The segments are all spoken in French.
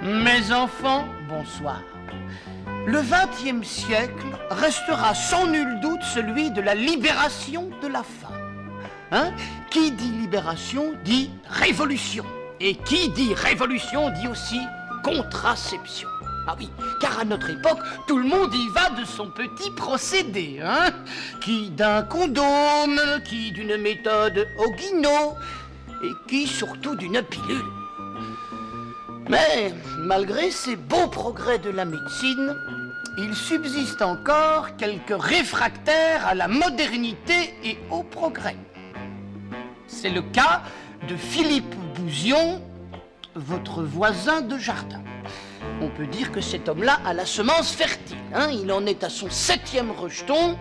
Mes enfants, bonsoir. Le XXe siècle restera sans nul doute celui de la libération de la femme. Hein? Qui dit libération dit révolution. Et qui dit révolution dit aussi contraception. Ah oui, car à notre époque, tout le monde y va de son petit procédé, hein? Qui d'un condom, qui d'une méthode au guinot, et qui surtout d'une pilule. Mais, malgré ces beaux progrès de la médecine, il subsiste encore quelques réfractaires à la modernité et au progrès. C'est le cas de Philippe Bouzion, votre voisin de jardin. On peut dire que cet homme-là a la semence fertile, hein? Il en est à son 7e rejeton,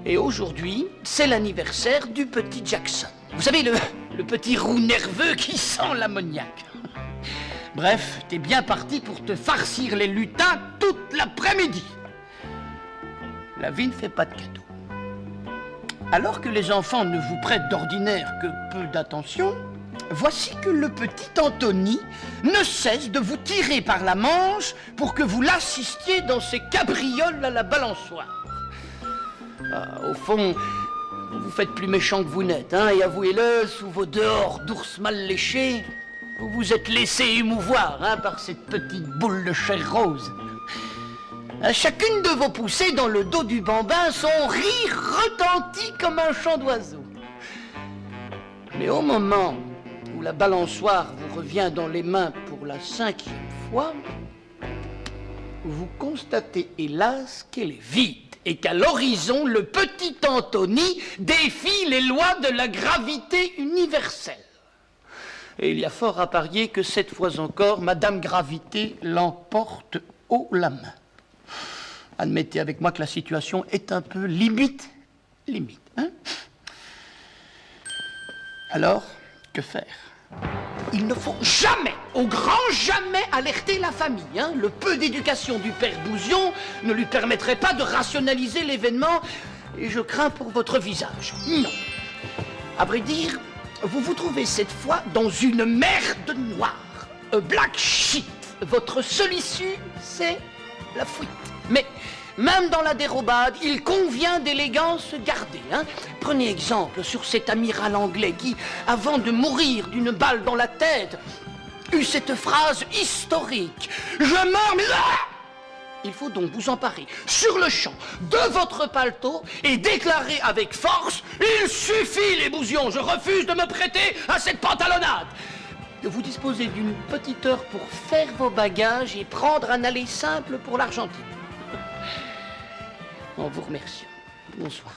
et aujourd'hui, c'est l'anniversaire du petit Jackson. Vous savez, le petit roux nerveux qui sent l'ammoniac. Bref, t'es bien parti pour te farcir les lutins toute l'après-midi. La vie ne fait pas de cadeaux. Alors que les enfants ne vous prêtent d'ordinaire que peu d'attention, voici que le petit Anthony ne cesse de vous tirer par la manche pour que vous l'assistiez dans ses cabrioles à la balançoire. Ah, au fond, vous faites plus méchant que vous n'êtes, hein, et avouez-le, sous vos dehors d'ours mal léchés, vous vous êtes laissé émouvoir, hein, par cette petite boule de chair rose. À chacune de vos poussées dans le dos du bambin, son rire retentit comme un chant d'oiseau. Mais au moment où la balançoire vous revient dans les mains pour la 5e fois, vous constatez hélas qu'elle est vide et qu'à l'horizon, le petit Anthony défie les lois de la gravité universelle. Et il y a fort à parier que cette fois encore, Madame Gravité l'emporte haut la main. Admettez avec moi que la situation est un peu limite, hein? Alors, que faire? Il ne faut jamais, au grand jamais, alerter la famille, hein? Le peu d'éducation du père Bouzion ne lui permettrait pas de rationaliser l'événement, et je crains pour votre visage. Non. À vrai dire, vous vous trouvez cette fois dans une merde noire. A black shit. Votre seule issue, c'est la fuite. Mais même dans la dérobade, il convient d'élégance garder, hein? Prenez exemple sur cet amiral anglais qui, avant de mourir d'une balle dans la tête, eut cette phrase historique. « Je meurs, mais... Ah !» Il faut donc vous emparer sur le champ de votre paletot et déclarer avec force « Il suffit, les Bouzions, je refuse de me prêter à cette pantalonnade !» Vous disposez d'une petite heure pour faire vos bagages et prendre un aller simple pour l'Argentine. En vous remerciant. Bonsoir.